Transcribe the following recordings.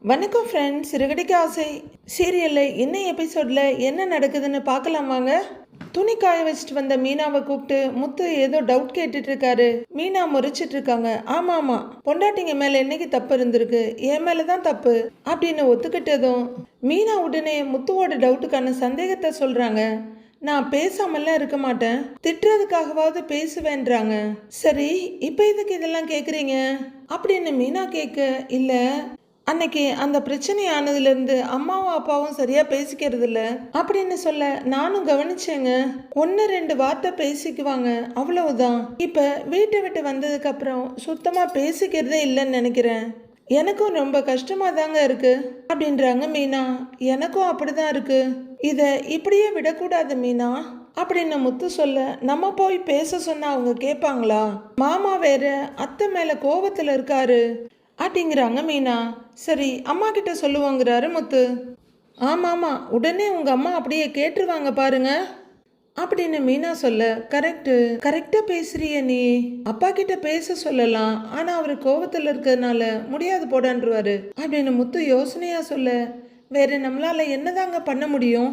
வணக்கம் ஃப்ரெண்ட்ஸ், சிறுகடிக்க ஆசை சீரியலில் இன்னும் எபிசோடில் என்ன நடக்குதுன்னு பார்க்கலாம் வாங்க. துணி காய வச்சுட்டு வந்த மீனாவை கூப்பிட்டு முத்து ஏதோ டவுட் கேட்டுட்டு இருக்காரு. மீனா முறைச்சிட்டு இருக்காங்க. ஆமாம், பொண்டாட்டிங்க மேலே என்னைக்கு தப்பு இருந்திருக்கு, என் மேலே தான் தப்பு அப்படின்னு ஒத்துக்கிட்டதும் மீனா உடனே முத்துவோட டவுட்டுக்கான சந்தேகத்தை சொல்கிறாங்க. நான் பேசாமல்லாம் இருக்க மாட்டேன், திட்டுறதுக்காகவாவது பேசுவேன்றாங்க. சரி, இப்போ இதுக்கு இதெல்லாம் கேட்குறீங்க அப்படின்னு மீனா கேட்க, இல்லை அன்னைக்கு அந்த பிரச்சனை ஆனதுலேருந்து அம்மாவும் அப்பாவும் சரியா பேசிக்கிறது இல்லை அப்படின்னு சொல்ல நானும் கவனிச்சேங்க. ஒன்று ரெண்டு வார்த்தை பேசிக்குவாங்க, அவ்வளவுதான். இப்போ வீட்டை விட்டு வந்ததுக்கு அப்புறம் சுத்தமாக பேசிக்கிறதே இல்லைன்னு நினைக்கிறேன். எனக்கும் ரொம்ப கஷ்டமாக தாங்க இருக்கு அப்படின்றாங்க மீனா. எனக்கும் அப்படிதான் இருக்கு, இதை இப்படியே விடக்கூடாது மீனா அப்படின்னு முத்து சொல்ல, நம்ம போய் பேச சொன்னா அவங்க கேட்பாங்களா? மாமா வேற அத்தை மேல கோபத்தில் இருக்காரு அப்படிங்கிறாங்க மீனா. சரி, அம்மா கிட்ட சொல்லுவோங்கிறாரு முத்து. ஆமாம், உடனே உங்கள் அம்மா அப்படியே கேட்டுருவாங்க பாருங்க அப்படின்னு மீனா சொல்ல, கரெக்டாக பேசுறிய நீ. அப்பா கிட்ட பேச சொல்லலாம், ஆனால் அவர் கோபத்தில் இருக்கிறதுனால முடியாது போடான்ருவாரு அப்படின்னு முத்து யோசனையா சொல்ல, வேற நம்மளால என்னதாங்க பண்ண முடியும்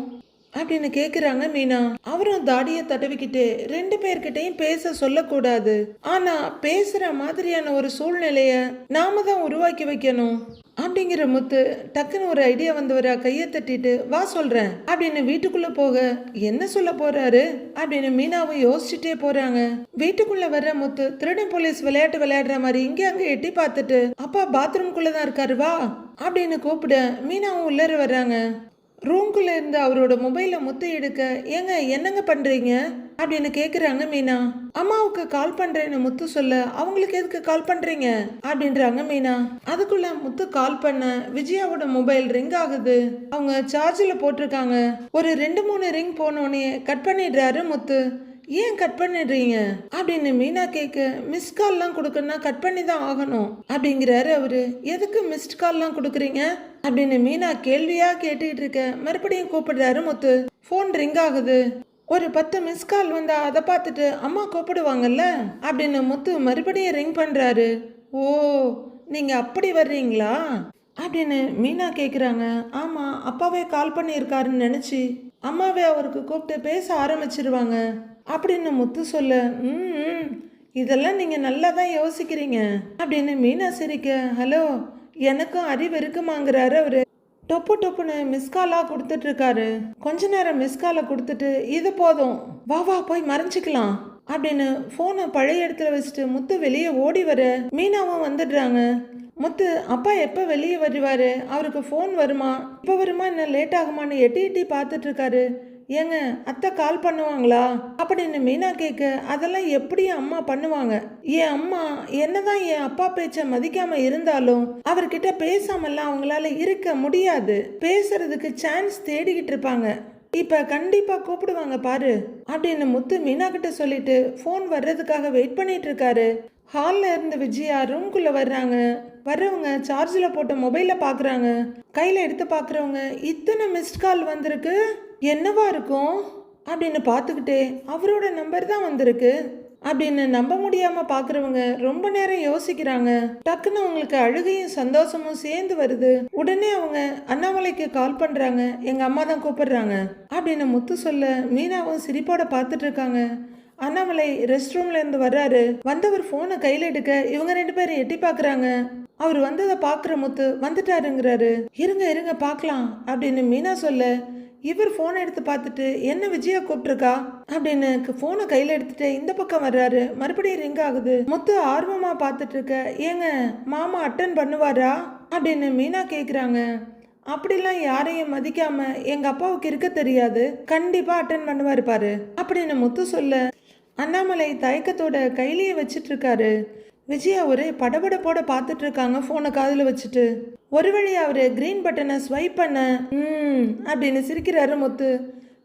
அப்படின்னு கேக்குறாங்க மீனா. அவரும் தாடியை தடவிக்கிட்டு ரெண்டு பேர்கிட்டையும் பேச சொல்லக்கூடாது, ஆனா பேசுற மாதிரியான ஒரு சூழ்நிலைய நாம தான் உருவாக்கி வைக்கணும் அப்படிங்கிற முத்து டக்குன்னு ஒரு ஐடியா வந்தவரா கையை தட்டிட்டு வா சொல்றேன் அப்படின்னு வீட்டுக்குள்ள போக, என்ன சொல்ல போறாரு அப்படின்னு மீனாவும் யோசிச்சுட்டே போறாங்க. வீட்டுக்குள்ள வர்ற முத்து திருடன் போலீஸ் விளையாட்டு விளையாடுற மாதிரி இங்க அங்க எட்டி பார்த்துட்டு, அப்பா பாத்ரூம்குள்ளதான் இருக்காரு வா அப்படின்னு கூப்பிட மீனாவும் உள்ளர வர்றாங்க. ரூம்குள்ளே இருந்து அவரோட மொபைலை முத்து எடுக்க, ஏங்க என்னங்க பண்ணுறீங்க அப்படின்னு கேட்குறாங்க மீனா. அம்மாவுக்கு கால் பண்ணுறேன்னு முத்து சொல்ல, அவங்களுக்கு எதுக்கு கால் பண்ணுறீங்க அப்படின்றாங்க மீனா. அதுக்குள்ள முத்து கால் பண்ண விஜயாவோட மொபைல் ரிங் ஆகுது. அவங்க சார்ஜில் போட்டிருக்காங்க. ஒரு 2-3 ரிங் போனோடனே கட் பண்ணிடுறாரு முத்து. ஏன் கட் பண்ணிடுறீங்க அப்படின்னு மீனா கேட்க, மிஸ் கால்லாம் கொடுக்கணும்னா கட் பண்ணி தான் ஆகணும் அப்படிங்கிறாரு அவரு. எதுக்கு மிஸ்ட் கால்லாம் கொடுக்குறீங்க அப்படின்னு மீனா கேள்வியா கேட்டுக்கிட்டு இருக்க, மறுபடியும் கூப்பிடுறாரு முத்து. ஃபோன் ரிங் ஆகுது. ஒரு 10 மிஸ் கால் வந்தா அதை பார்த்துட்டு அம்மா கூப்பிடுவாங்கல்ல அப்படின்னு முத்து மறுபடியும் ரிங் பண்றாரு. ஓ, நீங்க அப்படி வர்றீங்களா அப்படின்னு மீனா கேட்குறாங்க. ஆமாம், அப்பாவே கால் பண்ணியிருக்காருன்னு நினச்சி அம்மாவே அவருக்கு கூப்பிட்டு பேச ஆரம்பிச்சிருவாங்க அப்படின்னு முத்து சொல்ல, இதெல்லாம் நீங்கள் நல்லா தான் யோசிக்கிறீங்க அப்படின்னு மீனா சிரிக்க, ஹலோ எனக்கும் அறிவு இருக்குமாங்கிறாரு அவரு. டொப்பு டொப்புன்னு மிஸ்காலாக கொடுத்துட்டு இருக்காரு. கொஞ்ச நேரம் மிஸ்காலை கொடுத்துட்டு, இது போதும் வா வா போய் மறைஞ்சிக்கலாம் அப்படின்னு ஃபோனை பழைய இடத்துல வச்சுட்டு முத்து வெளியே ஓடி வர மீனாவும் வந்துடுறாங்க. முத்து அப்பா எப்போ வெளியே வருவாரு, அவருக்கு ஃபோன் வருமா, இப்போ வருமா, என்ன லேட் ஆகுமான்னு எட்டி எட்டி பார்த்துட்டு இருக்காரு. ஏங்க அத்தை கால் பண்ணுவாங்களா அப்படின்னு மீனா கேட்க, அதெல்லாம் எப்படி அம்மா பண்ணுவாங்க, என் அம்மா என்னதான் என் அப்பா பேச்ச மதிக்காம இருந்தாலும் அவர்கிட்ட பேசாமல்லாம் அவங்களால இருக்க முடியாது, பேசுறதுக்கு சான்ஸ் தேடிக்கிட்டு இருப்பாங்க, இப்ப கண்டிப்பா கூப்பிடுவாங்க பாரு அப்படின்னு முத்து மீனா கிட்ட சொல்லிட்டு போன் வர்றதுக்காக வெயிட் பண்ணிட்டு இருக்காரு. ஹாலில் இருந்து விஜயா ரூம்குள்ளே வர்றாங்க. வர்றவங்க சார்ஜில் போட்ட மொபைலை பார்க்குறாங்க. கையில் எடுத்து பார்க்குறவங்க, இத்தனை மிஸ்ட் கால் வந்திருக்கு, என்னவா இருக்கும் அப்படின்னு பார்த்துக்கிட்டே அவரோட நம்பர் தான் வந்திருக்கு அப்படின்னு நம்ப முடியாமல் பார்க்குறவங்க ரொம்ப நேரம் யோசிக்கிறாங்க. டக்குன்னு அவங்களுக்கு அழுகையும் சந்தோஷமும் சேர்ந்து வருது. உடனே அவங்க அண்ணாமலைக்கு கால் பண்ணுறாங்க. எங்கள் அம்மா தான் கூப்பிடுறாங்க அப்படின்னு முத்து சொல்ல, மீனாவும் சிரிப்போட பார்த்துட்டு இருக்காங்க. அண்ணாமலை ரெஸ்ட் ரூம்ல இருந்து வர்றாரு. வந்தவர் போனை கையில எடுக்க இவங்க 2 பேரும் எட்டி பாக்குறாங்க. அவர் வந்ததை பாக்குற முத்து வந்துட்டாருங்கிறாரு. இருங்க இருங்க பார்க்கலாம் அப்படின்னு மீனா சொல்ல, இவர் போனை எடுத்து பார்த்துட்டு, என்ன விஜயா கூப்பிட்டுருக்கா அப்படின்னு போனை கையில எடுத்துட்டு இந்த பக்கம் வர்றாரு. மறுபடியும் ரிங் ஆகுது. முத்து ஆர்வமா பார்த்துட்டு இருக்க, ஏங்க மாமா அட்டன் பண்ணுவாரா அப்படின்னு மீனா கேக்குறாங்க. அப்படிலாம் யாரையும் மதிக்காம எங்க அப்பாவுக்கு இருக்க தெரியாது, கண்டிப்பா அட்டன் பண்ணுவாரு பாரு அப்படின்னு முத்து சொல்ல, அண்ணாமலை தயக்கத்தோட கையிலேயே வச்சிட்டு இருக்காரு. விஜயா ஒரே படபடப்போட பார்த்துட்டு இருக்காங்க ஃபோனை காதில் வச்சுட்டு. ஒரு வழியா அவரு கிரீன் பட்டனை ஸ்வைப் பண்ண அப்படின்னு சிரிக்கிறாரு முத்து.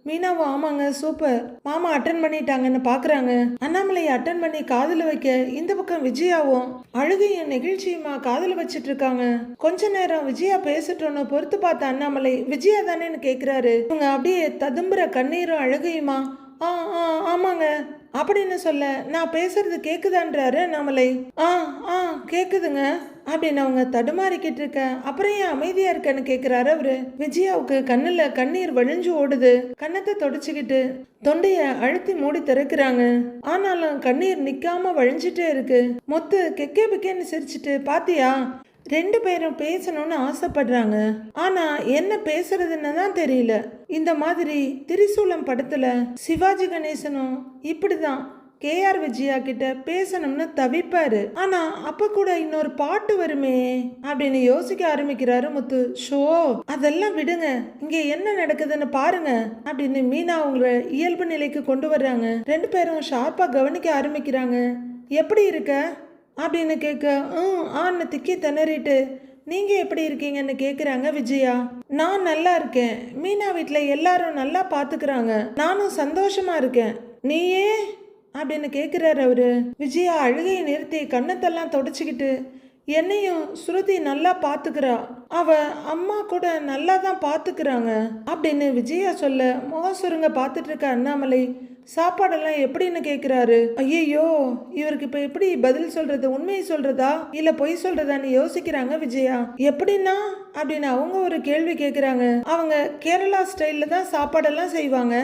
மீனாவும் ஆமாங்க சூப்பர், மாமா அட்டன் பண்ணிட்டாங்கன்னு பாக்குறாங்க. அண்ணாமலையை அட்டன் பண்ணி காதில் வைக்க இந்த பக்கம் விஜயாவும் அழுகையும் நெகிழ்ச்சியுமா காதில் வச்சிட்டு இருக்காங்க. கொஞ்ச நேரம் விஜயா பேசிட்டோன்னு பொறுத்து பார்த்த அண்ணாமலை, விஜயா தானேன்னு கேட்குறாரு. இவங்க அப்படியே ததும்புற கண்ணீரும் அழுகையுமா, ஆமாங்க அப்படின்னு சொல்ல, நான் பேசுறது கேக்குதான்றாரு அண்ணாமலை. கேக்குதுங்க அப்படின்னு அவங்க தடுமாறிக்கிட்டு இருக்க. அப்புறம் ஏன் அமைதியா இருக்கன்னு கேக்குறாரு அவரு. விஜயாவுக்கு கண்ணுல கண்ணீர் வழிஞ்சு ஓடுது. கண்ணத்தை தொடச்சுக்கிட்டு தொண்டைய அழுத்தி மூடி திறக்கிறாங்க. ஆனாலும் கண்ணீர் நிக்காம வழிஞ்சிட்டே இருக்கு. முத்து கெக்கே பிக்கேன்னு சிரிச்சுட்டு, பாத்தியா, 2 பேரும் பேசணும்னு ஆசைப்படுறாங்க, ஆனா என்ன பேசுறதுன்னு தான் தெரியல. இந்த மாதிரி திரிசூலம் படத்துல சிவாஜி கணேசனும் இப்படிதான் KR விஜயா கிட்ட பேசணும்னு தவிப்பாரு. ஆனா அப்ப கூட இன்னொரு பாட்டு வருமே அப்படின்னு யோசிக்க ஆரம்பிக்கிறாரு முத்து. ஷோ, அதெல்லாம் விடுங்க, இங்க என்ன நடக்குதுன்னு பாருங்க அப்படின்னு மீனா அவங்கள இயல்பு நிலைக்கு கொண்டு வர்றாங்க. 2 பேரும் ஷார்ப்பா கவனிக்க ஆரம்பிக்கிறாங்க. எப்படி இருக்க அப்படின்னு கேட்க, ஆன்னு திக்கி திணறிட்டு, நீங்க எப்படி இருக்கீங்கன்னு கேக்குறாங்க விஜயா. நான் நல்லா இருக்கேன், மீனா வீட்டுல எல்லாரும் நல்லா பாத்துக்கிறாங்க, நானும் சந்தோஷமா இருக்கேன், நீயே அப்படின்னு கேக்குறாரு அவரு. விஜயா அழுகையை நிறுத்தி கண்ணத்தெல்லாம் தொடச்சிக்கிட்டு, என்னையும் ஸ்ருதி நல்லா பாத்துக்கிறா, அவ அம்மா கூட நல்லா தான் பாத்துக்கிறாங்க அப்படின்னு விஜயா சொல்ல, முகசுருங்க பார்த்துட்டு இருக்க அண்ணாமலை சாப்பாடெல்லாம் எப்படின்னு கேக்குறாரு. ஐயோ, இவருக்கு இப்ப எப்படி பதில் சொல்றது, உண்மையை சொல்றதா இல்ல பொய் சொல்றதான்னு யோசிக்கிறாங்க விஜயா. எப்படின்னா அப்படின்னு அவங்க ஒரு கேள்வி கேக்குறாங்க. அவங்க கேரளா ஸ்டைல்ல தான் சாப்பாடெல்லாம் செய்வாங்க,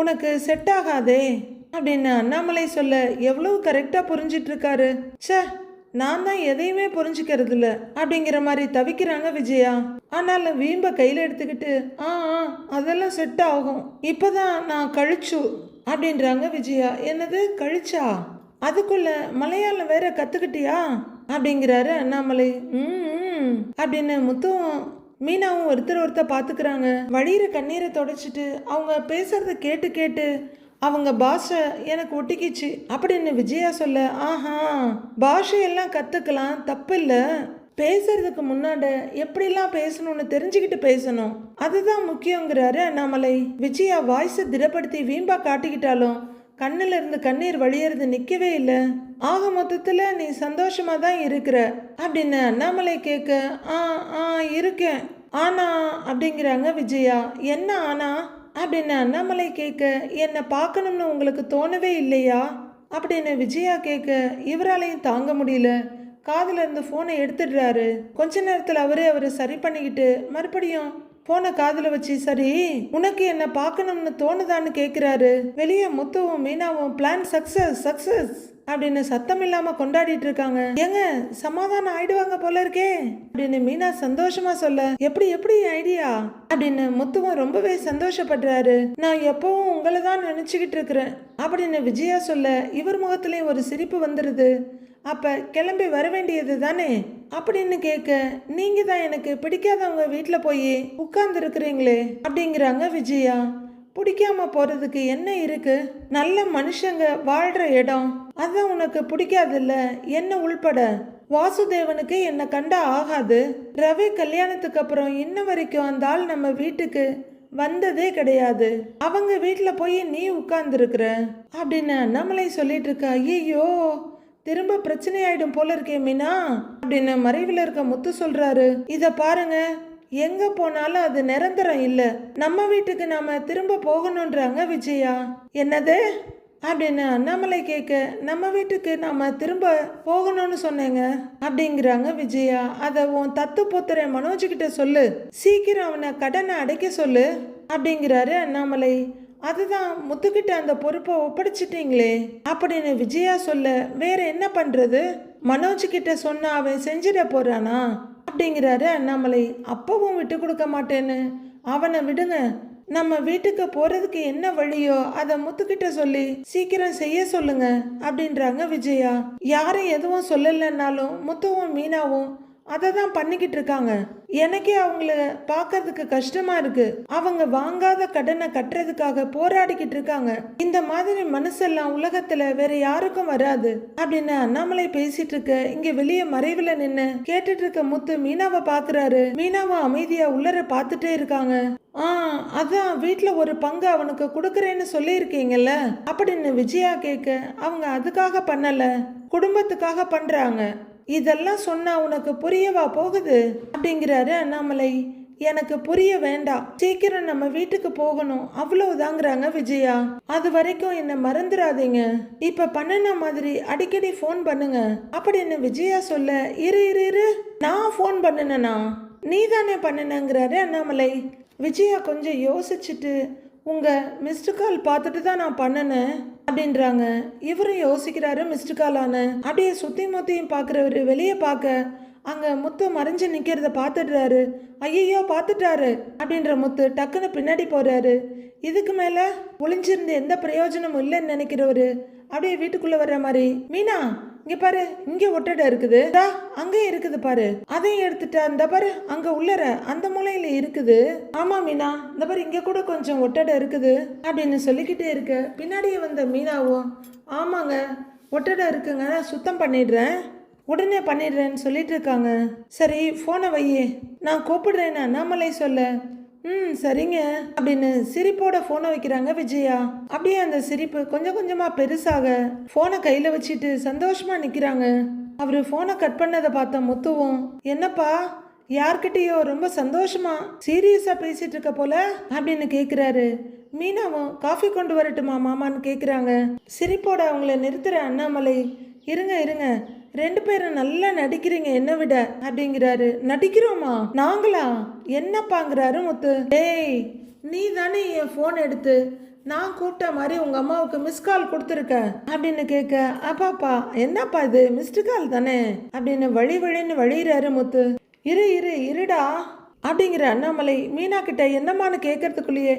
உனக்கு செட் ஆகாதே அப்படின்னு அண்ணாமலை சொல்ல, எவ்வளவு கரெக்டா புரிஞ்சிட்டு இருக்காரு. சே, நான் தான் எதையுமே புரிஞ்சுக்கிறது இல்ல அப்படிங்கிற மாதிரி தவிக்கிறாங்க விஜயா. ஆனாலும் வீம்ப கையில எடுத்துக்கிட்டு, அதெல்லாம் செட் ஆகும், இப்பதான் நான் கழிச்சு அப்படின்றாங்க விஜயா. என்னது கழிச்சா, அதுக்குள்ள மலையாளம் வேற கத்துக்கிட்டியா அப்படிங்கிறாரு அண்ணாமலை. அப்படின்னு முத்துவும் மீனாவும் ஒருத்தர் பாத்துக்கிறாங்க. வழியிற கண்ணீரை தொடச்சிட்டு அவங்க பேசுறத கேட்டு கேட்டு அவங்க பாஷை எனக்கு ஒட்டிக்கிச்சு அப்படின்னு விஜயா சொல்ல, ஆஹா, பாஷையெல்லாம் கத்துக்கலாம், தப்பு இல்லை, பேசுறதுக்கு முன்னாடி எப்படிலாம் பேசணும்னு தெரிஞ்சுக்கிட்டு பேசணும், அதுதான் முக்கியங்கிறாரு அண்ணாமலை. விஜயா வாய்ஸை திடப்படுத்தி வீம்பா காட்டிக்கிட்டாலும் கண்ணுல இருந்து கண்ணீர் வழியறது நிக்கவே இல்லை. ஆக மொத்தத்துல நீ சந்தோஷமா தான் இருக்கிற அப்படின்னு அண்ணாமலை கேட்க, இருக்கேன், ஆனா அப்படிங்கிறாங்க விஜயா. என்ன ஆனா அப்படின்னு அண்ணாமலை கேட்க, என்னை பார்க்கணும்னு உங்களுக்கு தோணவே இல்லையா அப்படின்னு விஜயா கேட்க, இவராலையும் தாங்க முடியல. காதுல இருந்து போனை எடுத்துடுறாரு. கொஞ்ச நேரத்தில் அவரை சரி பண்ணிக்கிட்டு மறுபடியும் போனை காதுல வச்சு, சரி உனக்கு என்ன பார்க்கணும்னு தோணுதான்னு கேட்குறாரு. வெளியே முத்துவும் மீனாவும் பிளான் சக்சஸ் சக்சஸ் அப்படின்னு சத்தம் இல்லாம கொண்டாடிட்டு இருக்காங்க. ஏங்க, சமாதானம் ஆயிடுவாங்க போல இருக்கே அப்படின்னு மீனா சந்தோஷமா சொல்ல, எப்படி எப்படி ஐடியா அப்படின்னு முத்துவும் ரொம்பவே சந்தோஷப்படுறாரு. நான் எப்பவும் உங்களை தான் நினைச்சுக்கிட்டு இருக்கிறேன் அப்படின்னு விஜயா சொல்ல, இவர் முகத்திலையும் ஒரு சிரிப்பு வந்துருது. அப்ப கிளம்பி வர வேண்டியது தானே அப்படின்னு கேட்க, நீங்க தான் எனக்கு பிடிக்காதவங்க வீட்டுல போய் உட்கார்ந்து இருக்கிறீங்களே அப்படிங்கிறாங்க விஜயா. பிடிக்காம போறதுக்கு என்ன இருக்கு, நல்ல மனுஷங்க வாழ்ற இடம், அதான் உனக்கு பிடிக்காதுல்ல, என்ன உள்பட. வாசுதேவனுக்கு என்ன கண்டா ஆகாது, ரவி கல்யாணத்துக்கு அப்புறம் இன்ன வரைக்கும் அந்த ஆள் நம்ம வீட்டுக்கு வந்ததே கிடையாது, அவங்க வீட்டுல போய் நீ உட்கார்ந்து இருக்கிற அப்படின்னு அண்ணாமலை சொல்லிட்டு இருக்க. ஐயோ, திரும்ப பிரச்சனை ஆயிடும் போல இருக்கே மீனா அப்படின்னு மறைவில் இருக்க முத்து சொல்றாரு. இத பாருங்க, எங்க போனாலும் அது நிரந்தரம் இல்ல, நம்ம வீட்டுக்கு நாம திரும்ப போகணும்ன்றாங்க விஜயா. என்னது அப்படின்னு அண்ணாமலை கேட்க, நம்ம வீட்டுக்கு நாம திரும்ப போகணும்னு சொன்னேங்க அப்படிங்கிறாங்க விஜயா. அத உன் தத்து புத்திர மனோஜ் கிட்ட சொல்லு, சீக்கிரம் அவனை கடனை அடைக்க சொல்லு அப்படிங்கிறாரு அண்ணாமலை. அதுதான் முத்துக்கிட்ட அந்த பொறுப்பை ஒப்படைச்சிட்டீங்களே அப்படின்னு விஜயா சொல்ல, வேற என்ன பண்றது, மனோஜ் கிட்ட சொன்னா அவன் செஞ்சிட போறானா அப்படிங்கிறாரு அண்ணாமலை. அப்பவும் விட்டு கொடுக்க மாட்டேன்னு, அவனை விடுங்க, நம்ம வீட்டுக்கு போறதுக்கு என்ன வழியோ அதை முத்துக்கிட்ட சொல்லி சீக்கிரம் செய்ய சொல்லுங்க அப்படின்றாங்க விஜயா. யாரும் எதுவும் சொல்லலைன்னாலும் முத்துவும் மீனாவும் அதை தான் பண்ணிக்கிட்டு இருக்காங்க. எனக்கே அவங்கள பார்க்கறதுக்கு கஷ்டமா இருக்கு, அவங்க வாங்காத கடனை கட்டுறதுக்காக போராடிக்கிட்டு இருக்காங்க. இந்த மாதிரி மனசெல்லாம் உலகத்துல வேற யாருக்கும் வராது அப்படின்னு அண்ணாமலை பேசிட்டு இருக்க, இங்க வெளியே மறைவுல நின்னு கேட்டுட்டு இருக்க முத்து மீனாவை பாக்குறாரு. மீனாவை அமைதியா உள்ளர பார்த்துட்டே இருக்காங்க. அதான் வீட்டுல ஒரு பங்கு அவனுக்கு கொடுக்கறேன்னு சொல்லி இருக்கீங்கல்ல அப்படின்னு விஜயா கேட்க, அவங்க அதுக்காக பண்ணல, குடும்பத்துக்காக பண்றாங்க, இதெல்லாம் சொன்னா உனக்கு புரியவா போகுது அப்படிங்கிறாரு அண்ணாமலை. எனக்கு புரிய வேண்டாம், சீக்கிரம் நம்ம வீட்டுக்கு போகணும், அவ்வளவுதாங்கிறாங்க விஜயா. அது வரைக்கும் என்ன மறந்துடாதீங்க, இப்ப பண்ணுன மாதிரி அடிக்கடி ஃபோன் பண்ணுங்க அப்படின்னு விஜயா சொல்ல, இரு இரு இரு, நான் ஃபோன் பண்ணுனா நீ தானே பண்ணுனங்கிறாரு அண்ணாமலை. விஜயா கொஞ்சம் யோசிச்சுட்டு, உங்க மிஸ்டு கால் பார்த்துட்டு தான் நான் பண்ணினேன் அப்படின்றாங்க. இவரும் யோசிக்கிறாரு மிஸ்டு காலான்னு. அப்படியே சுத்தி முத்தியும் பார்க்குறவரு வெளியே பார்க்க அங்க முத்து மறைஞ்சு நிக்கிறத பார்த்துடுறாரு. ஐயோ பார்த்துட்டாரு அப்படின்ற முத்து டக்குன்னு பின்னாடி போறாரு. இதுக்கு மேல ஒளிஞ்சிருந்து எந்த பிரயோஜனமும் இல்லைன்னு நினைக்கிறவரு அப்படியே வீட்டுக்குள்ள வர்ற மாதிரி, மீனா இங்க பாரு, இங்க ஒட்டடை இருக்குது, அங்கே இருக்குது பாரு, அதையும் எடுத்துட்டா, இந்த பாரு அங்க உள்ளற அந்த மூலையில இருக்குது. ஆமா மீனா, இந்த பாரு இங்க கூட கொஞ்சம் ஒட்டடை இருக்குது அப்படின்னு சொல்லிக்கிட்டே இருக்க பின்னாடியே வந்த மீனாவும், ஆமாங்க ஒட்டடை இருக்குங்க, சுத்தம் பண்ணிடுறேன், உடனே பண்ணிடுறேன்னு சொல்லிட்டு இருக்காங்க. சரி ஃபோனை வையே, நான் கூப்பிடுறேன்னு அண்ணாமலை சொல்ல, சரிங்க அப்படின்னு சிரிப்போட ஃபோனை வைக்கிறாங்க விஜயா. அப்படியே அந்த சிரிப்பு கொஞ்சம் கொஞ்சமா பெருசாக ஃபோனை கையில வச்சுட்டு சந்தோஷமா நிக்கிறாங்க. அவரு ஃபோனை கட் பண்ணதை பார்த்த முத்துவும், என்னப்பா யார்கிட்டயோ ரொம்ப சந்தோஷமா சீரியஸா பேசிட்டு இருக்க போல அப்படின்னு கேக்குறாரு. மீனாவும் காஃபி கொண்டு வரட்டுமா மாமான்னு கேக்குறாங்க. சிரிப்போட அவங்கள நிறுத்துற அண்ணாமலை, இருங்க இருங்க, 2 பேரும் நல்லா நடிக்கிறீங்க என்ன விட அப்படிங்கிறாரு. நடிக்கிறோமா நாங்களா, என்னப்பாங்கிறாரு முத்து. டேய் நீ தானே என் ஃபோன் எடுத்து நான் கூப்பிட்ட மாதிரி உங்க அம்மாவுக்கு மிஸ் கால் கொடுத்துருக்க அப்படின்னு கேட்க, அப்பாப்பா என்னப்பா இது மிஸ்டு கால் தானே அப்படின்னு வழின்னு வழியிறாரு முத்து. இரு இரு இருடா அப்படிங்கிற அண்ணாமலை மீனா கிட்ட என்னமான்னு கேட்கறதுக்குள்ளேயே,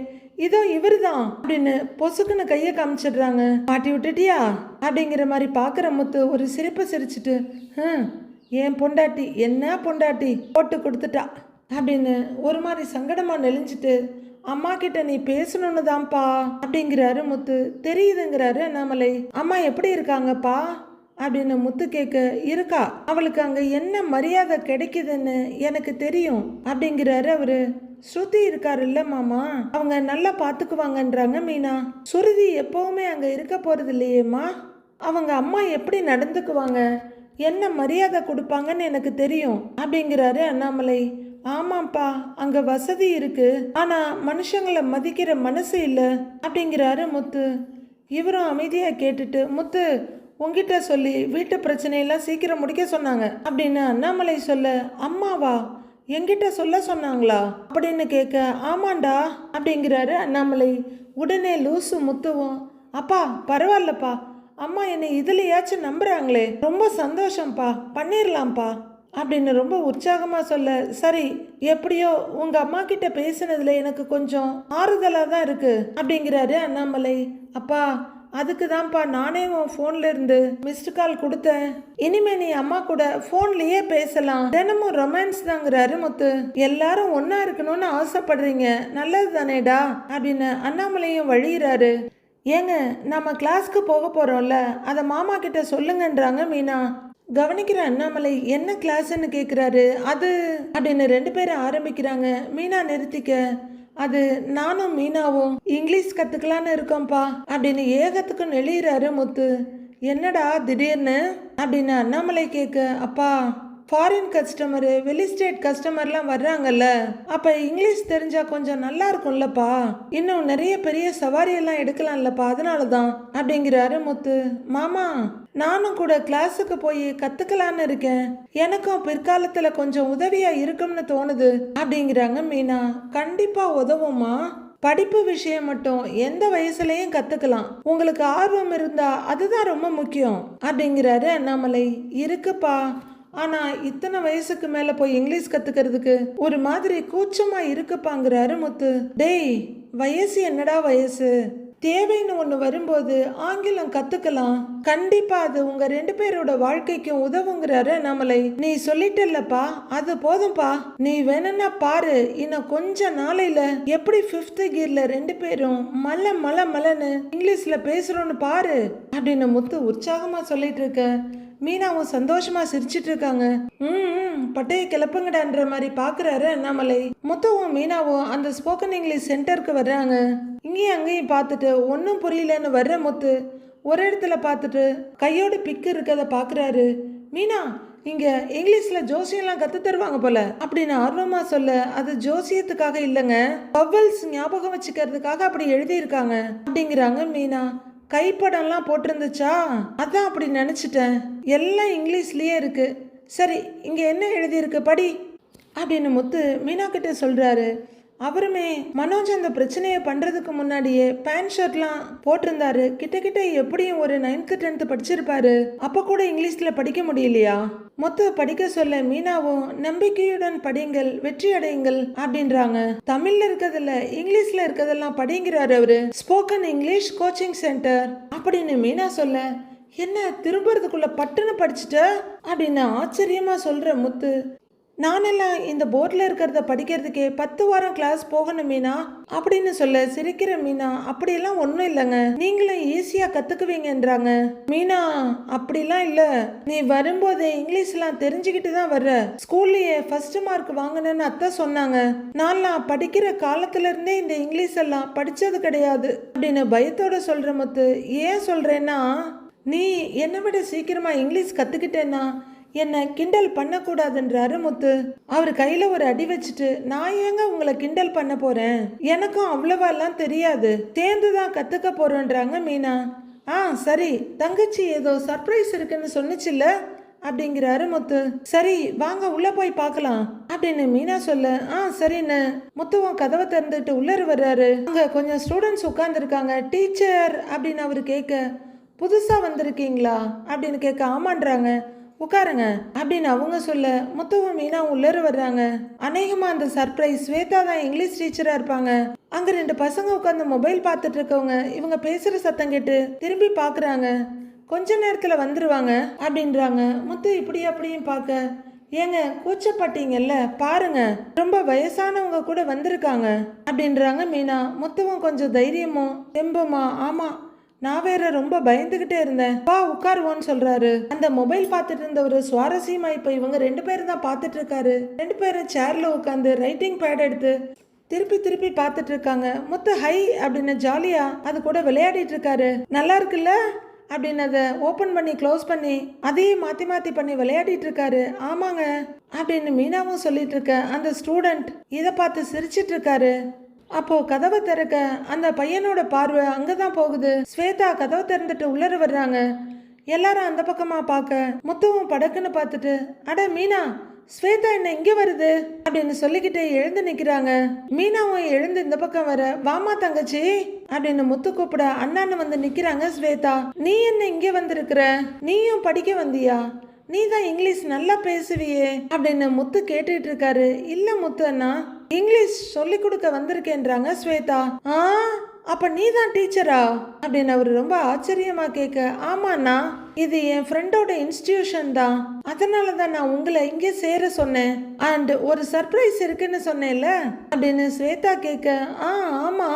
இதோ இவரு தான் அப்படின்னு பொசுக்குன்னு கையை காமிச்சிடுறாங்க. மாட்டி விட்டுட்டியா அப்படிங்கிற மாதிரி பார்க்குற முத்து ஒரு சிரிப்பை சிரிச்சுட்டு, என் பொண்டாட்டி என்ன பொண்டாட்டி போட்டு கொடுத்துட்டா அப்படின்னு ஒரு மாதிரி சங்கடமா நெளிஞ்சிட்டு, அம்மா கிட்ட நீ பேசணும்னு தான்ப்பா அப்படிங்கிறாரு முத்து. தெரியுதுங்கிறாரு அண்ணாமலை. அம்மா எப்படி இருக்காங்கப்பா அப்படின்னு முத்து கேட்க, இருக்கா, அவளுக்கு அங்க என்ன மரியாதை கிடைக்குதுன்னு எனக்கு தெரியும் அப்படிங்கிறாரு அவரு. ஸ்ருதி இருக்காருல்ல மாமா, அவங்க நல்லா பாத்துக்குவாங்கன்றாங்க மீனா. சுருதி எப்பவுமே அங்க இருக்க போறது இல்லையேம்மா, அவங்க அம்மா எப்படி நடந்துக்குவாங்க, என்ன மரியாதை கொடுப்பாங்கன்னு எனக்கு தெரியும் அப்படிங்கிறாரு அண்ணாமலை. ஆமாப்பா அங்க வசதி இருக்கு, ஆனா மனுஷங்களை மதிக்கிற மனசு இல்லை அப்படிங்கிறாரு முத்து. இவரும் அமைதியா கேட்டுட்டு, முத்து உங்ககிட்ட சொல்லி வீட்டு பிரச்சனையெல்லாம் சீக்கிரம் முடிக்க சொன்னாங்க அப்படின்னு அண்ணாமலை சொல்ல, அம்மாவா என்கிட்ட சொல்ல சொன்னாங்களா அப்படின்னு கேட்க, ஆமாண்டா அப்படிங்கிறாரு அண்ணாமலை. உடனே லூசு முத்துவும், அப்பா பரவாயில்லப்பா, அம்மா என்னை இதுலயாச்சும் நம்புறாங்களே, ரொம்ப சந்தோஷம்ப்பா, பண்ணிடலாம்ப்பா அப்படின்னு ரொம்ப உற்சாகமா சொல்ல, சரி எப்படியோ உங்க அம்மா கிட்ட பேசினதுல எனக்கு கொஞ்சம் ஆறுதலா தான் இருக்கு அப்படிங்கிறாரு அண்ணாமலை. அப்பா அதுக்கு தான்ப்பா நானே உன் ஃபோன்ல இருந்து மிஸ்டு கால் கொடுத்தேன், இனிமே நீ அம்மா கூட ஃபோன்லயே பேசலாம், தினமும் ரொமான்ஸ் தாங்கிறாரு முத்து. எல்லாரும் ஒன்னா இருக்கணும்னு ஆசைப்படுறீங்க, நல்லது தானேடா அப்படின்னு அண்ணாமலையும் வழியிறாரு. ஏங்க நம்ம கிளாஸ்க்கு போக போறோம்ல, அதை மாமா கிட்ட சொல்லுங்கன்றாங்க மீனா. கவனிக்கிற அண்ணாமலை என்ன கிளாஸ்ன்னு கேட்குறாரு. அது அப்படின்னு 2 பேரும் ஆரம்பிக்கிறாங்க. மீனா நிறுத்திக்க, அது நானும் மீனாவும் இங்கிலீஷ் கத்துக்கலான்னு இருக்கோம்ப்பா அப்படின்னு ஏகத்துக்கு நெளியிறாரு முத்து. என்னடா திடீர்னு அப்படின்னு அண்ணாமலை கேட்க, அப்பா ஃபாரின் கஸ்டமரு வெளி ஸ்டேட் கஸ்டமர்லாம் வர்றாங்கல்ல, அப்ப இங்கிலீஷ் தெரிஞ்சா கொஞ்சம் நல்லா இருக்கும்லப்பா, இன்னும் நிறைய பெரிய சவாரியெல்லாம் எடுக்கலாம்லப்பா, அதனாலதான் அப்படிங்கிறாரு முத்து. மாமா நானும் கூட கிளாஸுக்கு போய் கத்துக்கலான்னு இருக்கேன், எனக்கும் பிற்காலத்துல கொஞ்சம் உதவியா இருக்கும்னு தோணுது அப்படிங்கிறாங்க மீனா. கண்டிப்பா உதவுமா, படிப்பு விஷயம் மட்டும் எந்த வயசுலயும் கத்துக்கலாம், உங்களுக்கு ஆர்வம் இருந்தா அதுதான் ரொம்ப முக்கியம் அப்படிங்கிறாரு அண்ணாமலை. இருக்குப்பா, ஆனா இத்தனை வயசுக்கு மேல போய் இங்கிலீஷ் கத்துக்கிறதுக்கு ஒரு மாதிரி கூச்சமா இருக்குப்பாங்கிறாரு முத்து. டேய் வயசு என்னடா வயசு, தேவைன்னு ஒன்று வரும்போது ஆங்கிலம் கத்துக்கலாம், கண்டிப்பா அது உங்க 2 பேரோட வாழ்க்கைக்கும் உதவுங்கிறாரு அண்ணாமலை. நீ சொல்லிட்டல்லப்பா, அது போதும்பா, நீ வேணும்னா பாரு, இன்னும் கொஞ்ச நாளையில எப்படி 5th கியர்ல 2 பேரும் மலன்னு இங்கிலீஷ்ல பேசுறோன்னு பாரு அப்படின்னு முத்து உற்சாகமா சொல்லிட்டு இருக்க. மீனாவும் சந்தோஷமா சிரிச்சிட்டு இருக்காங்க. பட்டைய கிளப்புங்கடான்ற மாதிரி பாக்குறாரு அண்ணாமலை. முத்துவும் மீனாவும் அந்த ஸ்போக்கன் இங்கிலீஷ் சென்டருக்கு வர்றாங்க. இங்கேயும் அங்கேயும் பார்த்துட்டு ஒன்றும் புரியலன்னு வர்ற முத்து ஒரு இடத்துல பார்த்துட்டு கையோட பிக்கு இருக்கதை பாக்குறாரு. மீனா இங்க இங்கிலீஷ்ல ஜோசியம்லாம் கத்து தருவாங்க போல அப்படின்னு ஆர்வமா சொல்ல, அது ஜோசியத்துக்காக இல்லைங்க, பவல்ஸ் ஞாபகம் வச்சுக்கிறதுக்காக அப்படி எழுதியிருக்காங்க அப்படிங்கிறாங்க மீனா. கைப்படம்லாம் போட்டிருந்துச்சா, அதான் அப்படி நினைச்சிட்டேன். எல்லாம் இங்கிலீஷ்லயே இருக்கு. சரி, இங்க என்ன எழுதியிருக்கு படி அப்படின்னு முத்து மீனா கிட்ட சொல்றாரு. அவருமே மனோஜ் அந்த பிரச்சனையை பண்றதுக்கு முன்னாடியே பேண்ட் ஷர்ட்லாம் போட்டிருந்தாரு. கிட்ட எப்படியும் ஒரு 9th 10th படிச்சிருப்பாரு. அப்ப கூட இங்கிலீஷ்ல படிக்க முடியலையா? மொத்த படிக்க சொல்ல மீனாவும் நம்பிக்கையுடன் படிங்கள் வெற்றி அடையுங்கள் அப்படின்றாங்க. தமிழ்ல இருக்கிறதுல இங்கிலீஷ்ல இருக்கிறதெல்லாம் படிங்கிறாரு அவரு. ஸ்போக்கன் இங்கிலீஷ் கோச்சிங் சென்டர் அப்படின்னு மீனா சொல்ல, என்ன திரும்புறதுக்குள்ள பட்டுன்னு படிச்சுட்ட அப்படின்னு ஆச்சரியமா சொல்ற முத்து. நானெல்லாம் இந்த போர்டில் இருக்கிறத படிக்கிறதுக்கே 10 வாரம் கிளாஸ் போகணும் மீனா அப்படின்னு சொல்ல சிரிக்கிற மீனா, அப்படியெல்லாம் ஒன்றும் இல்லைங்க, நீங்களும் ஈஸியாக கற்றுக்குவீங்கன்றாங்க. மீனா, அப்படிலாம் இல்லை, நீ வரும்போதே இங்கிலீஷ்லாம் தெரிஞ்சுக்கிட்டு தான் வர்ற. ஸ்கூல்லையே ஃபர்ஸ்ட் மார்க் வாங்கினேன்னு அத்தை சொன்னாங்க. நான்லாம் படிக்கிற காலத்துல இருந்தே இந்த இங்கிலீஷ் எல்லாம் படித்தது கிடையாது அப்படின்னு பயத்தோட சொல்கிற முத்து. ஏன் சொல்கிறேன்னா, நீ என்னை விட சீக்கிரமாக இங்கிலீஷ் கற்றுக்கிட்டேன்னா என்னை கிண்டல் பண்ணக்கூடாதுன்றாரு முத்து. அவர் கையில ஒரு அடி வச்சுட்டு, நான் ஏங்க உங்களை கிண்டல் பண்ண போறேன், எனக்கும் அவ்வளவாலாம் தெரியாது, சேர்ந்துதான் கத்துக்க போறோன்றாங்க மீனா. சரி, தங்கச்சி ஏதோ சர்ப்ரைஸ் இருக்குன்னு சொன்னிச்சுல்ல அப்படிங்கிறாரு முத்து. சரி வாங்க உள்ள போய் பார்க்கலாம் அப்படின்னு மீனா சொல்ல, சரின்னு முத்துவும் கதவை திறந்துட்டு உள்ளர வர்றாரு. அங்க கொஞ்சம் ஸ்டூடெண்ட்ஸ் உட்கார்ந்துருக்காங்க. டீச்சர் அப்படின்னு அவரு கேட்க, புதுசா வந்திருக்கீங்களா அப்படின்னு கேட்க, ஆமான்றாங்க. உட்காருங்க அப்படின்னு அவங்க சொல்ல, முத்துவும் மீனா உள்ளர வர்றாங்க. அநேகமா அந்த சர்ப்ரைஸ் ஸ்வேதா தான் இங்கிலீஷ் டீச்சரா இருப்பாங்க. அங்க 2 பசங்க உட்காந்து மொபைல் பார்த்துட்டு இருக்கவங்க இவங்க பேசுற சத்தம் கேட்டு திரும்பி பாக்குறாங்க. கொஞ்ச நேரத்துல வந்துருவாங்க அப்படின்றாங்க. முத்து இப்படி அப்படியும் பார்க்க, ஏங்க கூச்சப்பட்டீங்கல்ல, பாருங்க ரொம்ப வயசானவங்க கூட வந்திருக்காங்க அப்படின்றாங்க மீனா. முத்துவும் கொஞ்சம் தைரியமும் தெம்புமா, ஆமா நான் வேற ரொம்ப பயந்துகிட்டே இருந்தேன், வா உட்காருவோன்னு சொல்றாரு. அந்த மொபைல் பார்த்துட்டு இருந்தவரு சுவாரஸ்யமா இப்ப இவங்க 2 பேரும் தான் பார்த்துட்டு இருக்காரு. 2 பேரும் சேர்ல உட்காந்து ரைட்டிங் பேட் எடுத்து திருப்பி பார்த்துட்டு இருக்காங்க. முத்து ஹை அப்படின்னு ஜாலியா அது கூட விளையாடிட்டு இருக்காரு. நல்லா இருக்குல்ல அப்படின்னு அதை ஓப்பன் பண்ணி க்ளோஸ் பண்ணி அதையே மாத்தி பண்ணி விளையாடிட்டு இருக்காரு. ஆமாங்க அப்படின்னு மீனாவும் சொல்லிட்டு இருக்க, அந்த ஸ்டூடெண்ட் இதை பார்த்து சிரிச்சிட்டு இருக்காரு. அப்போ கதவை திறக்க அந்த பையனோட பார்வை அங்கதான் போகுது. ஸ்வேதா கதவை திறந்துட்டு உள்ளர வர்றாங்க. எல்லாரும் அந்த பக்கமா பார்க்க, முத்துவும் படக்குன்னு பார்த்துட்டு, அட மீனா, ஸ்வேதா என்ன இங்க வருது அப்படின்னு சொல்லிக்கிட்டே எழுந்து நிக்கிறாங்க. மீனாவும் எழுந்து இந்த பக்கம் வர, வாமா தங்கச்சி அப்படின்னு முத்து கூப்பிட அண்ணான்னு வந்து நிக்கிறாங்க ஸ்வேதா. நீ என்ன இங்க வந்திருக்கிற, நீயும் படிக்க வந்தியா, நீ தான் இங்கிலீஷ் நல்லா பேசுவியே அப்படின்னு முத்து கேட்டுட்டு இருக்காரு. இல்ல முத்து அண்ணா, இங்கிலீஷ் சொல்லி கொடுக்க வந்திருக்கேன்றாங்க ஸ்வேதா. அப்ப நீ தான் டீச்சரா அப்படின்னு அவர் ரொம்ப ஆச்சரியமா கேட்க, ஆமாண்ணா, இது என் ஃப்ரெண்டோட இன்ஸ்டிடியூஷன் தான், அதனால தான் நான் உங்களை இங்கே சேர சொன்னேன். அண்ட் ஒரு சர்ப்ரைஸ் இருக்குன்னு சொன்னேன்ல அப்படின்னு ஸ்வேதா கேட்க, ஆமா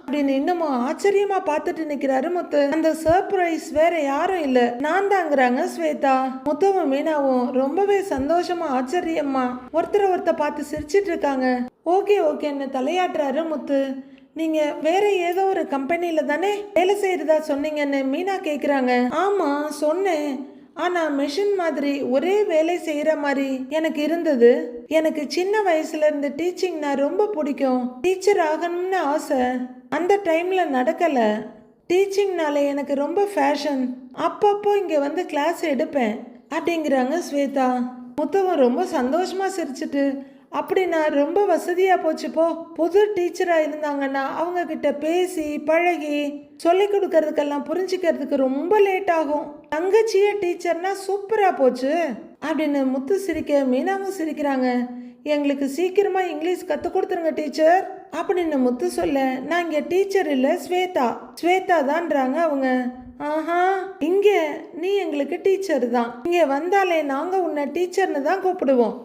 அப்படின்னு இன்னமும் ஆச்சரியமா பார்த்துட்டு நிக்கிறாரு முத்து. அந்த சர்ப்ரைஸ் வேற யாரும் இல்ல, நான் தாங்கிறாங்க ஸ்வேதா. முத்துவும் மீனாவும் ரொம்பவே சந்தோஷமா ஆச்சரியமா ஒருத்தர் பார்த்து சிரிச்சிட்டு இருக்காங்க. ஓகேன்னு தலையாட்டுறாரு முத்து. நீங்க வேற ஏதோ ஒரு கம்பெனில தானே வேலை செய்யறதா சொன்னீங்கன்னு மீனா கேக்குறாங்க. ஆமா சொன்னேன், ஆனா மெஷின் மாதிரி ஒரே வேலை செய்யற மாதிரி எனக்கு இருந்தது. எனக்கு சின்ன வயசுல இருந்து டீச்சிங்னா ரொம்ப பிடிக்கும், டீச்சர் ஆகணும்னு ஆசை. அந்த டைம்ல நடக்கல. டீச்சிங்னால எனக்கு ரொம்ப ஃபேஷன், அப்பப்போ இங்க வந்து கிளாஸ் எடுப்பேன் அப்படிங்கிறாங்க ஸ்வேதா. முத்துவும் ரொம்ப சந்தோஷமா சிரிச்சிட்டு, அப்படின்னா ரொம்ப வசதியா போச்சு போ. புது டீச்சரா இருந்தாங்கன்னா அவங்க கிட்ட பேசி பழகி சொல்லி கொடுக்கறதுக்கெல்லாம் புரிஞ்சுக்கிறதுக்கு ரொம்ப லேட் ஆகும். தங்கச்சியே டீச்சர்னா சூப்பரா போச்சு அப்படின்னு முத்து சிரிக்க மீனாவும் சிரிக்கிறாங்க. எங்களுக்கு சீக்கிரமா இங்கிலீஷ் கத்து கொடுத்துருங்க டீச்சர் அப்படின்னு முத்து சொல்ல, நான் இங்க டீச்சர் இல்ல ஸ்வேதா தான்றாங்க அவங்க. இங்க நீ எங்களுக்கு டீச்சர் தான், இங்க வந்தாலே நாங்க உன்னை டீச்சர்னு தான் கூப்பிடுவோம்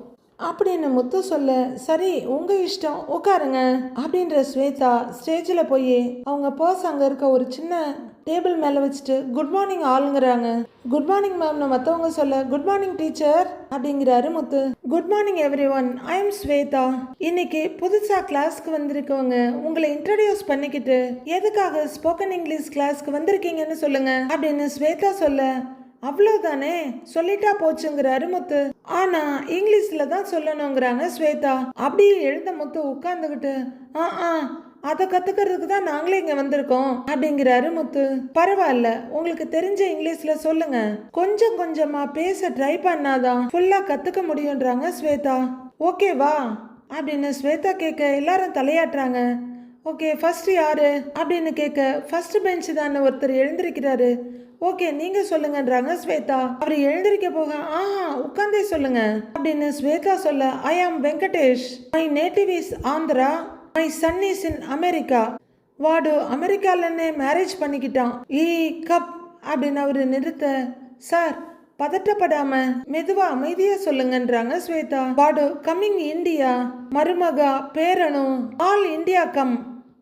அப்படின்னு முத்து சொல்ல, சரி உங்க இஷ்டம் உட்காருங்க அப்படின்ற ஸ்வேதா ஸ்டேஜில் போய் அவங்க பர்ஸ் அங்கே இருக்க ஒரு சின்ன டேபிள் மேலே வச்சுட்டு குட் மார்னிங் ஆளுங்கிறாங்க. குட் மார்னிங் மேம்னு மற்றவங்க சொல்ல, குட் மார்னிங் டீச்சர் அப்படிங்கிறாரு Muthu. Good morning everyone, I am Shweta. இன்னைக்கு புதுசாக கிளாஸ்க்கு வந்திருக்கவங்க உங்களை இன்ட்ரடியூஸ் பண்ணிக்கிட்டு எதுக்காக ஸ்போக்கன் இங்கிலீஷ் கிளாஸ்க்கு வந்திருக்கீங்கன்னு சொல்லுங்க அப்படின்னு ஸ்வேதா சொல்ல, அவ்வளோதானே, சொல்லிட்டா போச்சுங்கிறாரு முத்து. ஆனா இங்கிலீஷ்ல தான் சொல்லணுங்கிறாங்க ஸ்வேதா. அப்படியே எழுந்த முத்து உட்கார்ந்துகிட்டு ஆ அதை கத்துக்கிறதுக்கு தான் நாங்களே இங்க வந்திருக்கோம் அப்படிங்கிறாரு முத்து. பரவாயில்ல, உங்களுக்கு தெரிஞ்ச இங்கிலீஷ்ல சொல்லுங்க, கொஞ்சம் கொஞ்சமா பேச ட்ரை பண்ணாதான் ஃபுல்லா கத்துக்க முடியும்ன்றாங்க ஸ்வேதா. ஓகேவா அப்படின்னு ஸ்வேதா கேட்க எல்லாரும் தலையாட்டுறாங்க. ஓகே, ஃபர்ஸ்ட் யாரு அப்படின்னு கேட்க ஃபர்ஸ்ட் பெஞ்ச் தான் ஒருத்தர் எழுந்திருக்கிறாரு. ஓகே, நீங்க சொல்லுங்கன்றாங்க ஸ்வேதா. அவர் எழுந்திருக்க போக உட்காந்தே சொல்லுங்க அப்படின்னு ஸ்வேதா சொல்ல, I am Venkatesh, my native is Andhra, my son is in America. வாடு அமெரிக்காலன்னே மேரேஜ் பண்ணிக்கிட்டான். கப் அப்படின்னு அவரு நிறுத்த, சார் பதட்டப்படாம மெதுவா அமைதியா சொல்லுங்கன்றாங்க ஸ்வேதா. வாடு கம்மிங் இந்தியா, మరుమగా పేరను ఆల్ ఇండియా కమ్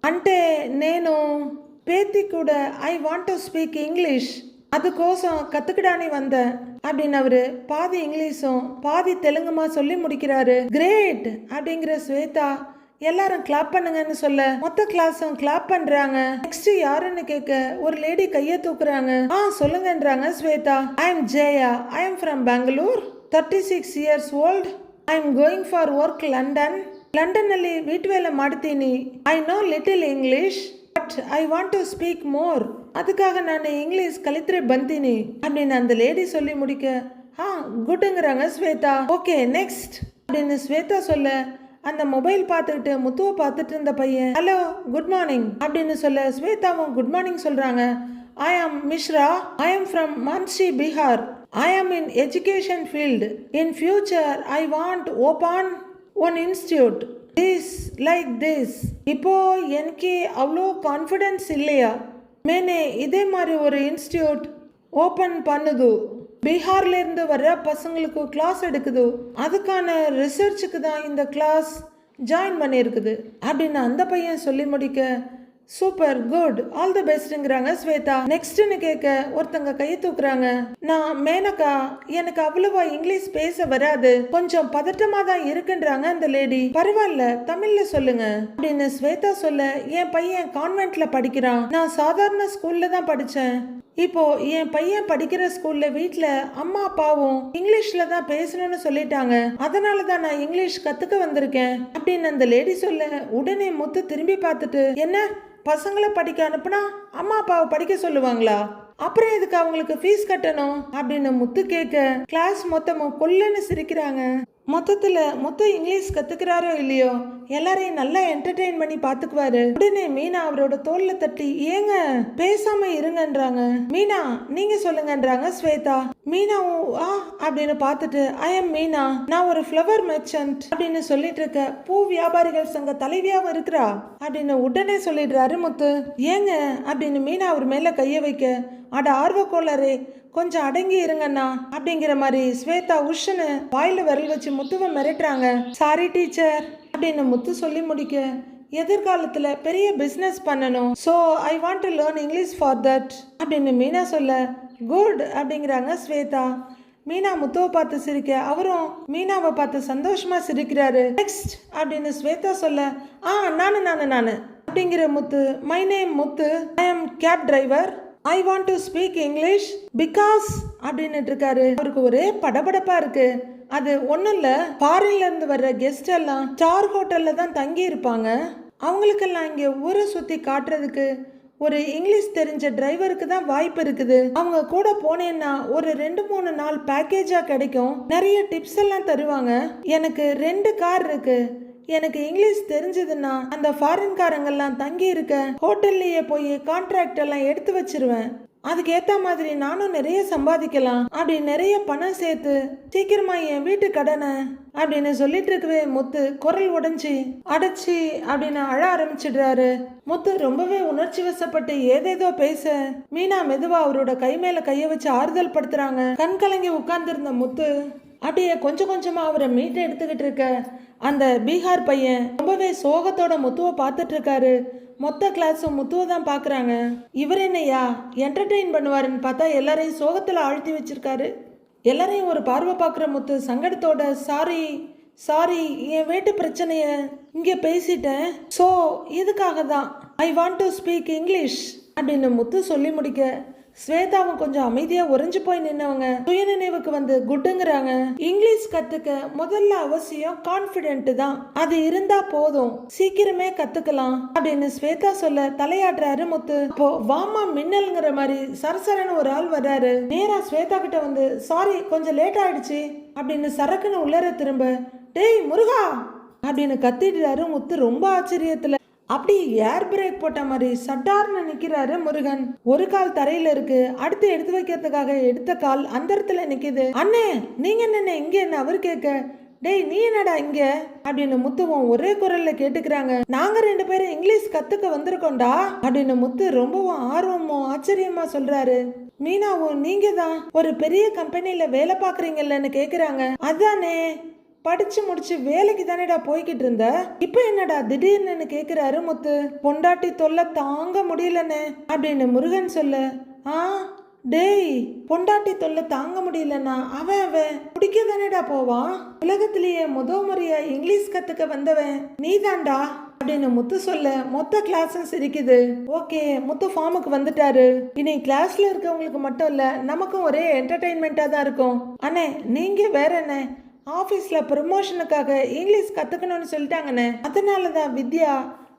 అంటే నేను பேத்தி கூட I want to speak English, அதுக்கோசம் கத்துக்கிடானே வந்தேன் அப்படின்னு அவரு பாதி இங்கிலீஷும் பாதி தெலுங்குமா சொல்லி முடிக்கிறாரு. கிரேட் அப்படிங்கிற ஸ்வேதா எல்லாரும் கிளாப் பண்ணுங்கன்னு சொல்ல மொத்த கிளாஸும் கிளாப் பண்றாங்க. நெக்ஸ்ட் யாருன்னு கேட்க ஒரு லேடி கைய தூக்குறாங்க. சொல்லுங்கன்றாங்க Shweta. I am Jaya, I am from Bangalore, 36 years old, I am going for work ಲಂಡನ್ನಲ್ಲಿ ವೀಟ್ ವೇಲೆ ಮಾಡ್ತೀನಿ. I know little English but I want to speak more, அதுக்காக நான் இங்கிலீஷ் கலித்திரே பந்தினி அப்படின்னு அந்த லேடி சொல்லி முடிக்க குட்டுங்கிறாங்க ஸ்வேதா. ஓகே நெக்ஸ்ட் அப்படின்னு ஸ்வேதா சொல்ல அந்த மொபைல் பார்த்துக்கிட்டு முத்துவை பார்த்துட்டு இருந்த பையன் ஹலோ குட் மார்னிங் அப்படின்னு சொல்ல ஸ்வேதாவும் குட் மார்னிங் சொல்றாங்க. ஐ ஆம் Mishra, I am from Mansi Bihar, I am in education field. In future, I want open one institute. This like this. இப்போ எனக்கு அவ்வளோ கான்ஃபிடென்ஸ் இல்லையா, மேனே இதே மாதிரி ஒரு இன்ஸ்டியூட் ஓப்பன் பண்ணுது. பீகார்ல இருந்து வர்ற பசங்களுக்கு கிளாஸ் எடுக்குது, அதுக்கான ரிசர்ச்சுக்கு தான் இந்த கிளாஸ் ஜாயின் பண்ணியிருக்குது அப்படின்னு அந்த பையன் சொல்லி முடிக்க சூப்பர் குட் ஆல் தி பெஸ்ட்ங்கிறாங்க ஸ்வேதா. நெக்ஸ்ட்னு கேட்க ஒருத்தங்க கையை தூக்குறாங்க. நான் மேனகா, எனக்கு அவ்வளவா இங்கிலீஷ் பேச வராது, கொஞ்சம் பதட்டமா தான் இருக்குன்றாங்க அந்த லேடி. பரவாயில்ல, தமிழ்ல சொல்லுங்க அப்படின்னு ஸ்வேதா சொல்ல, என் பையன் கான்வென்ட்ல படிக்கிறான், நான் சாதாரண ஸ்கூல்ல தான் படிச்சேன். இப்போ என் பையன் படிக்கிற ஸ்கூல்ல வீட்ல அம்மா அப்பாவும் இங்கிலீஷ்ல தான் பேசணும்னு சொல்லிட்டாங்க, அதனால தான் நான் இங்கிலீஷ் கத்துக்க வந்திருக்கேன் அப்படின்னு அந்த லேடி சொல்ல, உடனே முத்து திரும்பி பார்த்துட்டு, என்ன பசங்களை படிக்க அனுப்புனா அம்மா அப்பாவை படிக்க சொல்லுவாங்களா, அப்புறம் எதுக்கு அவங்களுக்கு ஃபீஸ் கட்டணும் அப்படின்னு முத்து கேட்க கிளாஸ் மொத்தமும் கொல்லன்னு சிரிக்கிறாங்க. மொத்தத்துல முத்து இங்கிலீஷ் கத்துக்கிறாரோ இல்லையோ எல்லாரையும் நல்லா என்டர்டெயின் பண்ணி பாத்துக்குவாரு. உடனே மீனா அவரோட தோல்ல தட்டி ஏங்க பேசாம இருங்கன்றாங்க. மீனா நீங்க சொல்லுங்கன்றாங்க ஸ்வேதா. மீனாவும் அப்படின்னு பார்த்துட்டு ஐ எம் மீனா, நான் ஒரு ஃப்ளவர் மெர்ச்சன்ட் அப்படின்னு சொல்லிட்டு இருக்க, பூ வியாபாரிகள் சங்க தலைவியாவும் இருக்கிறா அப்படின்னு உடனே சொல்லிடுறாரு முத்து. ஏங்க அப்படின்னு மீனா அவர் மேல கைய வைக்க, அட ஆர்வ கோளாரே கொஞ்சம் அடங்கி இருங்கண்ணா அப்படிங்கிற மாதிரி ஸ்வேதா உஷ்னு வாயில விரல் வச்சு முத்துவை மிரட்டுறாங்க. சாரி டீச்சர் அப்படின்னு முத்து சொல்லி முடிக்க, எதிர்காலத்துல பெரிய பிசினஸ் பண்ணணும், so I want to learn English for that அப்படின்னு மீனா சொல்ல, குட் அப்படிங்கிறாங்க ஸ்வேதா. மீனா முத்துவை பார்த்து சிரிக்க அவரும் மீனாவை பார்த்து சந்தோஷமா சிரிக்கிறாரு. நெக்ஸ்ட் அப்படின்னு ஸ்வேதா சொல்ல, நானு அப்படிங்கிற Muthu, my name Muthu, I am cab driver, I want to speak English because அப்படின்னு இருக்காரு. அவருக்கு ஒரே படபடப்பா இருக்கு. அது ஒன்றும் இல்லை, ஃபாரின்ல இருந்து வர்ற கெஸ்ட் எல்லாம் ஸ்டார் ஹோட்டல்ல தான் தங்கி இருப்பாங்க, அவங்களுக்கெல்லாம் இங்கே ஊரை சுற்றி காட்டுறதுக்கு ஒரு இங்கிலீஷ் தெரிஞ்ச டிரைவருக்கு தான் வாய்ப்பு இருக்குது. அவங்க கூட போனேன்னா ஒரு 2-3 நாள் பேக்கேஜா கிடைக்கும், நிறைய டிப்ஸ் எல்லாம் தருவாங்க. எனக்கு 2 கார் இருக்கு, எனக்கு இங்கிலீஷ் தெரிஞ்சதுன்னா அந்த ஃபாரின்காரங்கெல்லாம் தங்கி இருக்க ஹோட்டல்லையே போய் கான்ட்ராக்ட் எல்லாம் எடுத்து வச்சிருவேன், அதுக்கு ஏத்த மாதிரி நானும் நிறைய சம்பாதிக்கலாம், அப்படி நிறைய பணம் சேர்த்து சீக்கிரமா என் வீட்டு கடனை அப்படின்னு சொல்லிட்டு இருக்கவே முத்து குரல் உடைஞ்சி அடைச்சி அப்படின்னு அழ ஆரம்பிச்சிடுறாரு. முத்து ரொம்பவே உணர்ச்சி வசப்பட்டு ஏதேதோ பேச மீனா மெதுவா அவரோட கை மேல கைய வச்சு ஆறுதல் படுத்துறாங்க. கண் கலங்கி உட்கார்ந்துருந்த முத்து அப்படியே கொஞ்சம் கொஞ்சமா அவரை மீட்டு எடுத்துக்கிட்டு இருக்க அந்த பீகார் பையன் ரொம்பவே சோகத்தோட முத்துவை பார்த்துட்டு இருக்காரு. மொத்த கிளாஸும் முத்துவை தான் பார்க்குறாங்க. இவர் என்னையா என்டர்டெயின் பண்ணுவாருன்னு பார்த்தா எல்லாரையும் சோகத்தில் ஆழ்த்தி வச்சிருக்காரு. எல்லாரையும் ஒரு பார்வை பார்க்குற முத்து சங்கடத்தோட சாரி என் வீட்டு பிரச்சனைய இங்கே பேசிட்டேன், ஸோ இதுக்காக தான் ஐ வாண்ட் டு ஸ்பீக் இங்கிலீஷ் அப்படின்னு முத்து சொல்லி முடிக்க, ஸ்வேதாவும் கொஞ்சம் அமைதியா உறைஞ்சு போய் நின்னவங்க சுயநினைவுக்கு வந்து குட்டுங்கிறாங்க. இங்கிலீஷ் கத்துக்க முதல்ல அவசியம் கான்பிடென்ட் தான், அது இருந்தா போதும், சீக்கிரமே கத்துக்கலாம் அப்படின்னு ஸ்வேதா சொல்ல தலையாடுறாரு முத்து. அப்போ வாமா மின்னல்ங்கிற மாதிரி சரசரன்னு ஒரு ஆள் வர்றாரு. நேரா ஸ்வேதா கிட்ட வந்து சாரி கொஞ்சம் லேட் ஆயிடுச்சு அப்படின்னு சரக்குன்னு உள்ளர திரும்ப டேய் முருகா அப்படின்னு கத்திடுறாரு முத்து ரொம்ப ஆச்சரியத்துல. அப்படி ஏர் பிரேக் போட்ட மாதிரி சட்டார்னு நிக்கிறாரு முருகன். ஒரு கால் தரையில இருக்கு, அடுத்து எடுத்து வைக்கிறதுக்காக எடுத்த கால் அந்த இடத்துல நிக்குது. அண்ணே நீங்க என்ன இங்க என்ன அவர் கேட்க டேய் நீ என்னடா இங்க அப்படின்னு முத்துவும் ஒரே குரல்ல கேட்டுக்கிறாங்க. நாங்க 2 பேரும் இங்கிலீஷ் கத்துக்க வந்திருக்கோம்டா அப்படின்னு முத்து ரொம்பவும் ஆர்வமும் ஆச்சரியமா சொல்றாரு. மீனாவும் நீங்க தான் ஒரு பெரிய கம்பெனில வேலை பாக்குறீங்கல்லன்னு கேக்குறாங்க. அதானே படிச்சு முடிச்சு வேலைக்கு தானேடா போய்கிட்டு இருந்த, இப்ப என்னடா திடீர்னு கேக்குறாரு முத்து. பொண்டாட்டி தொல்லை தாங்க முடியலன்னு அப்படின்னு முருகன் சொல்ல டேய் பொண்டாட்டி தொல்லை தாங்க முடியலன்னா அவன் குடிக்க தானேடா போவான், உலகத்திலேயே முறையா இங்கிலீஷ் கத்துக்க வந்தவன் நீ தான்டா அப்படின்னு முத்து சொல்ல மொத்த கிளாஸும் சிரிக்குது. ஓகே முத்து ஃபார்முக்கு வந்துட்டாரு. இனி கிளாஸ்ல இருக்கவங்களுக்கு மட்டும் இல்ல நமக்கும் ஒரே என்டர்டைன்மெண்டா தான் இருக்கும். அண்ணே நீங்க வேற என்ன ஆஃபீஸில் ப்ரமோஷனுக்காக இங்கிலீஷ் கற்றுக்கணும்னு சொல்லிட்டாங்கண்ணே, அதனால தான் வித்யா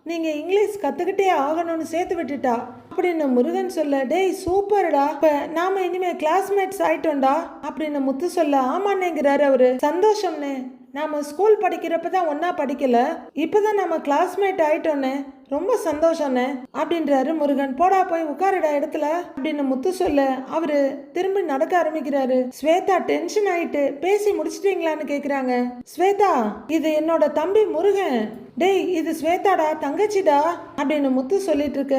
நீங்கள் இங்கிலீஷ் கற்றுக்கிட்டே ஆகணும்னு சேர்த்து விட்டுட்டா அப்படின்னு முருகன் சொல்ல டேய் சூப்பர்டா, இப்போ நாம இனிமேல் கிளாஸ்மேட்ஸ் ஆயிட்டோம்டா அப்படின்னு முத்து சொல்ல ஆமாண்ணேங்கிறாரு அவரு. சந்தோஷம்னு நாம ஸ்கூல் படிக்கிறப்ப தான் ஒன்னா படிக்கல, இப்பதான் நம்ம கிளாஸ்மேட் ஆயிட்டோன்னு ரொம்ப சந்தோஷம்னு அப்படின்றாரு முருகன். போடா போய் உட்காருடா இடத்துல அப்படின்னு முத்து சொல்ல அவரு திரும்பி நடக்க ஆரம்பிக்கிறாரு. ஸ்வேதா டென்ஷன் ஆயிட்டு பேசி முடிச்சிட்டீங்களான்னு கேக்குறாங்க. ஸ்வேதா இது என்னோட தம்பி முருகன், டேய் இது ஸ்வேதாடா தங்கச்சிடா அப்படின்னு முத்து சொல்லிட்டு இருக்க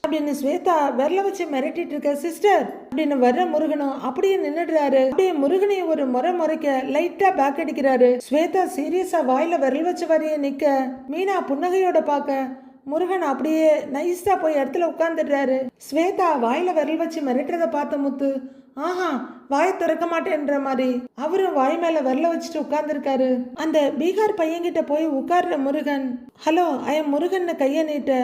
அப்படின்னு ஸ்வேதா விரல வச்சு மிரட்டிட்டு இருக்க. சிஸ்டர் அப்படின்னு வர்ற முருகனும் அப்படியே நின்னுடுறாரு. அப்படியே முருகனையும் ஒரு முறைக்க லைட்டா பேக் அடிக்கிறாரு. ஸ்வேதா சீரியஸா வாயில விரல் வச்ச வரைய நிக்க மீனா புன்னகையோட பாக்க முருகன் அப்படியே நைஸா போய் இடத்துல உட்கார்ந்துடுறாரு. ஸ்வேதா வாயில விரல் வச்சு மிரட்டுறத பார்த்த முத்து ஆஹா வாய திறக்க மாட்டேன்ற மாதிரி அவரும் வாய் மேல விரல வச்சுட்டு உட்கார்ந்துருக்காரு. அந்த பீகார் பையன்கிட்ட போய் உட்கார்ற Murugan hello I am Murugan கைய நீட்ட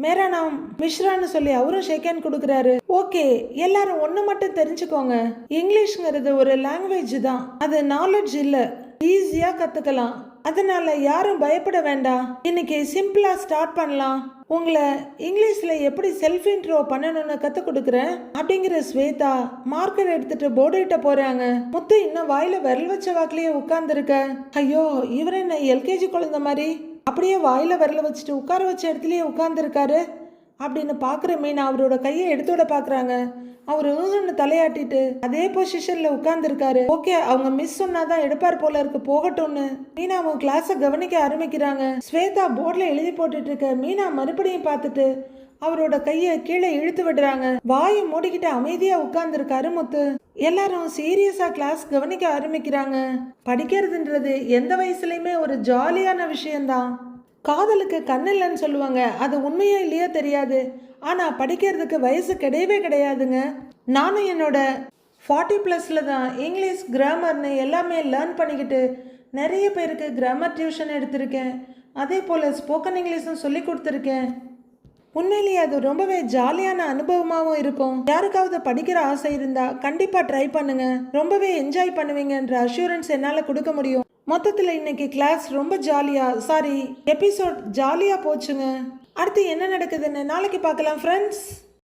மேரா நாம் மிஸ்ரான்னு சொல்லி அவரும் ஷேக் ஹேண்ட் கொடுக்குறாரு. ஓகே எல்லாரும் ஒன்று மட்டும் தெரிஞ்சுக்கோங்க, இங்கிலீஷ்ங்கிறது ஒரு லாங்குவேஜ் தான், அது நாலேஜ் இல்லை, ஈஸியா கத்துக்கலாம், அதனால யாரும் பயப்பட வேண்டாம். இன்னைக்கு சிம்பிளா ஸ்டார்ட் பண்ணலாம், உங்களை இங்கிலீஷ்ல எப்படி செல்ஃப் இன்ட்ரோ பண்ணணும்னு கத்து கொடுக்குறேன் அப்படிங்கிற ஸ்வேதா மார்க்கர் எடுத்துட்டு போர்டு கிட்ட போறாங்க. முத்து இன்னும் வாயில விரல் வச்ச வாக்கிலேயே உட்கார்ந்துருக்க. ஐயோ இவர் என்ன எல்கேஜி குழந்தை மாதிரி அப்படியே வாயில விரல வச்சுட்டு உட்கார வச்ச இடத்துலயே உட்கார்ந்துருக்காரு அப்படின்னு பாக்குற மீனா அவரோட கையை எடுத்தோட பாக்குறாங்க. அவரு தலையாட்டிட்டு அதே பொசிஷன்ல உட்கார்ந்துருக்காரு. ஓகே அவங்க மிஸ் சொன்னாதான் எடுப்பார் போல இருக்கு, போகட்டும்னு மீனா அவங்க கிளாஸ கவனிக்க ஆரம்பிக்கிறாங்க. ஸ்வேதா போர்ட்ல எழுதி போட்டுட்டு இருக்க மீனா மறுபடியும் பார்த்துட்டு அவரோட கைய கீழே இழுத்து விடுறாங்க. வாயை மூடிக்கிட்டு அமைதியா உட்கார்ந்துருக்காரு முத்து. எல்லாரும் சீரியஸா கிளாஸ் கவனிக்க ஆரம்பிக்கிறாங்க. படிக்கிறதுன்றது எந்த வயசுலயுமே ஒரு ஜாலியான விஷயம்தான். காதலுக்கு கண்ணு இல்லைன்னு சொல்லுவாங்க, அது உண்மையா இல்லையா தெரியாது, ஆனா படிக்கிறதுக்கு வயசு கிடையவே கிடையாதுங்க. நானும் என்னோட 40+ தான் இங்கிலீஷ் கிராமர்னு எல்லாமே லேர்ன் பண்ணிக்கிட்டு நிறைய பேருக்கு கிராமர் டியூஷன் எடுத்திருக்கேன், அதே போல ஸ்போக்கன் இங்கிலீஷும் சொல்லி கொடுத்துருக்கேன். உண்மையிலேயே அது ரொம்பவே ஜாலியான அனுபவமாகவும் இருக்கும். யாருக்காவது படிக்கிற ஆசை இருந்தா கண்டிப்பா ட்ரை பண்ணுங்க, ரொம்பவே என்ஜாய் பண்ணுவீங்கன்ற அஷூரன்ஸ் என்னால் கொடுக்க முடியும். மொத்தத்தில் இன்னைக்கு கிளாஸ் ரொம்ப எபிசோட் ஜாலியா போச்சுங்க. அடுத்து என்ன நடக்குதுன்னு நாளைக்கு பார்க்கலாம் ஃப்ரெண்ட்ஸ்.